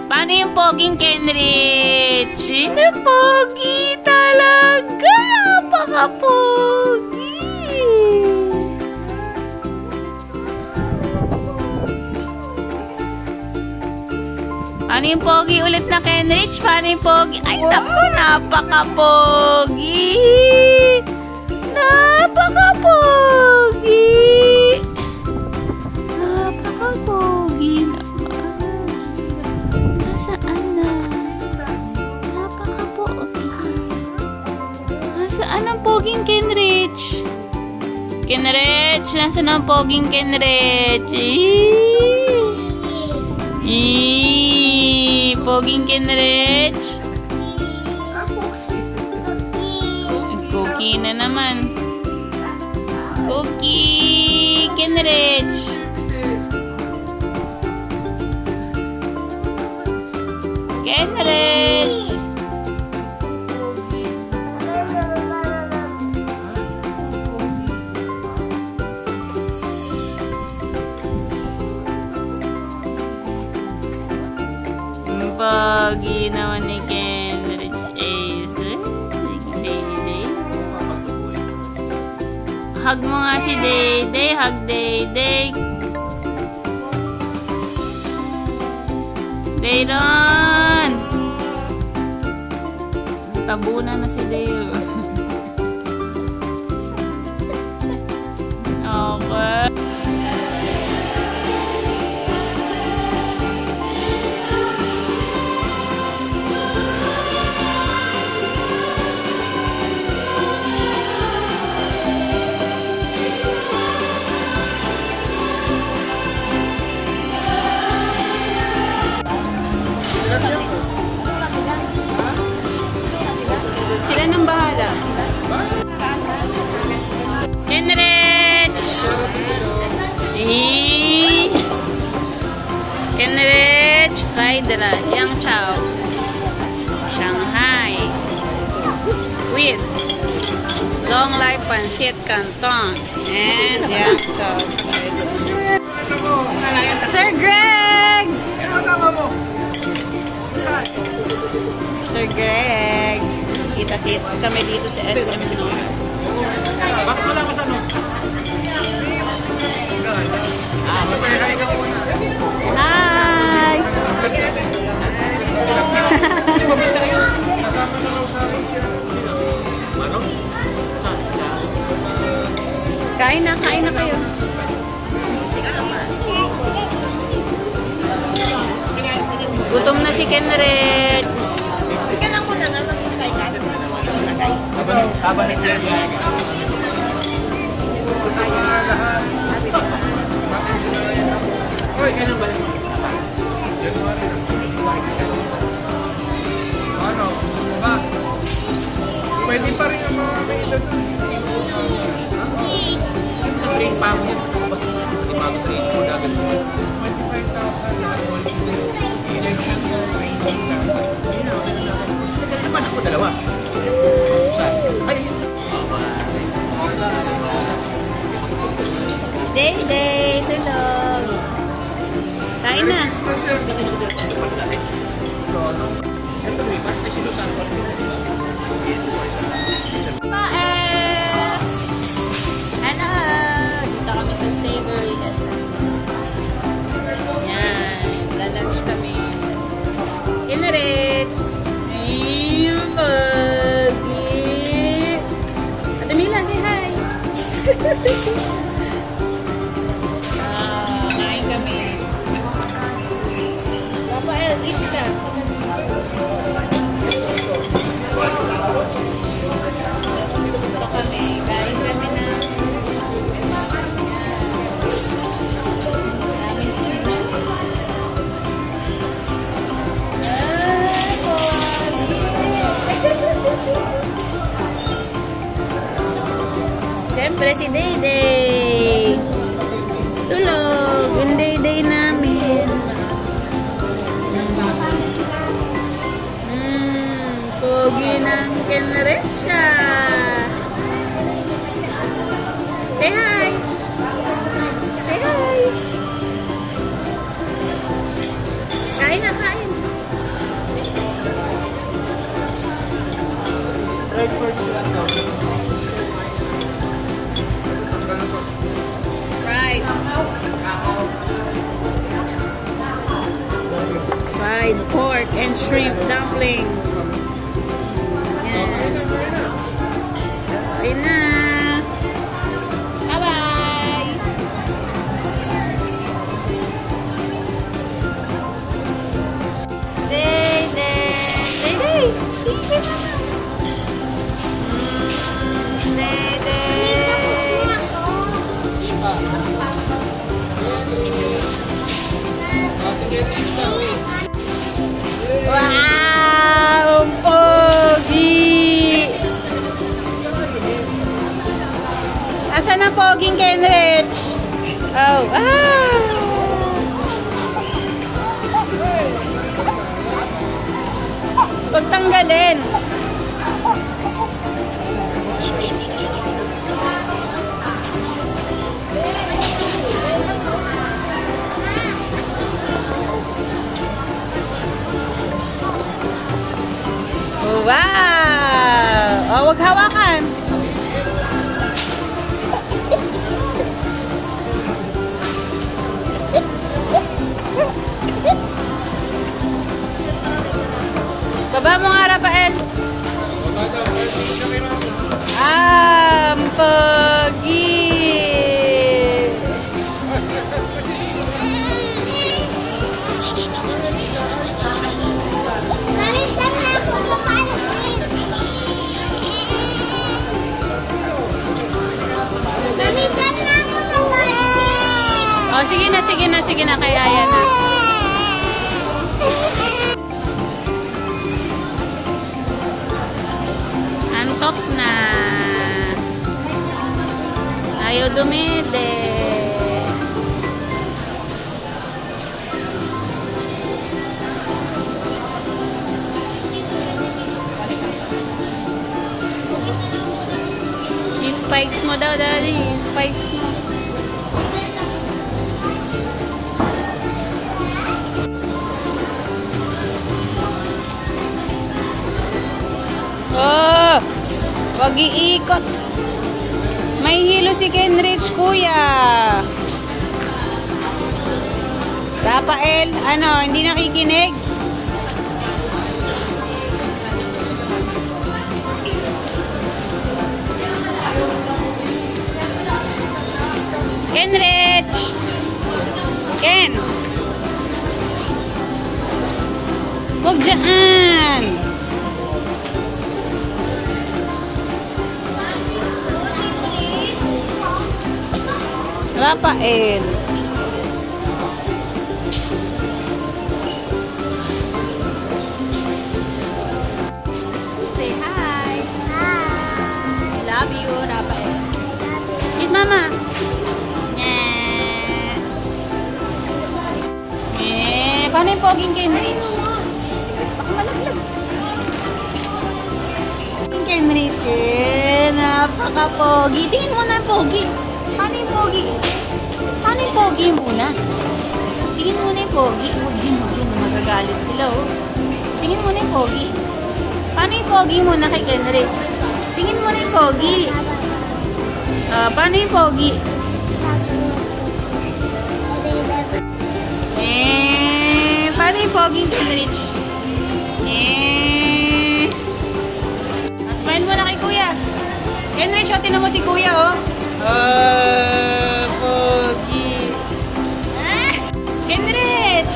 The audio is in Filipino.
Paano yung poging Kenrich? Sino pogi talaga? Napaka-pogi. Paano yung pogi ulit na Kenrich? Paano yung pogi? Ay, naku, napaka-pogi. Napaka-pogi. Napaka-pogi naman. Nasaan na? Napaka-pogi. Nasaan ang poging Kenrich? Kenrich, nasaan ang poging Kenrich? Poging Kenrich. Cookie na naman. Cookie Kenrich. Kenrich. Pogi naman ni Kenrich Ace. Hug mo nga si Dayday. Hug Dayday. Dayron! Tabunan na si Dayron. Okay. Sila nang bahala. Kenrich! Kenrich! Fried rice. Yang chow. Shanghai. Squid. Long life pancit canton. And yang chow. Sir Greg! Sir Greg! Kita-kits kami dito sa SM. Bakit wala ka sa ano? Hi! Kain na kayo. Gutom na si Kenrich. Ika lang muna nga mag-intay ka. Habang nag-intay. Hoy, kailan ba? Ano? Ba? Pwede pa rin ang mga kaila doon. Train pa mo. Hindi pa ako train mo na agad. 25,000 election training na. Ano naman ako dalawa? Ay! Day, tulog. Kain na. Hello! Dito kami sa Savory SM. Yan. Lalunch kami. Kenrich! Ayun, pogi! Ate Mila, say hi! Kain kami. Papa El, eat ka. Gusto kami. Kain kami na. Siyempre si Dayday. Tulog. Yung Dayday namin. Pogi ng Kenrich siya. Say hi. Say hi. Kain na, kain. fried pork and shrimp dumpling. Yan. Ayun na. Bye-bye! Day! Thank you, Mama! Wow! Pogi! Asan ang poging Kenrich? Oh, wow! Huwag tanggalin. Wow! Oh, wag hawakan. Baba mo nga, Rafael. Pogi! Oh, sige na, kaya yan na. Antok na. Ayaw dumide. Yung spikes mo daw, Daddy. Yung spikes mo. Oh, wag iikot. May hilo si Kenrich, kuya. Rafael, ano, hindi nakikinig? Kenrich! Ken! Wag dyan! Rafael. Say hi. Hi. Love you, Rafael. Kiss Mama. Paano yung poging Kenrich? Baka malaglag. Kenrich, napaka-pogi. Tingin mo na pogi. Paano yung pogi? Paano yung pogi muna? Tingin mo na yung pogi. Huwag din. Magagalit sila, oh. Tingin mo na yung pogi. Paano yung pogi muna kay Kenrich? Tingin mo na yung pogi. Paano yung pogi? Paano yung pogi Kenrich? Smile mo na kay Kuya. Kenrich, o, tinan mo si Kuya, oh. Pogi. Kenrich!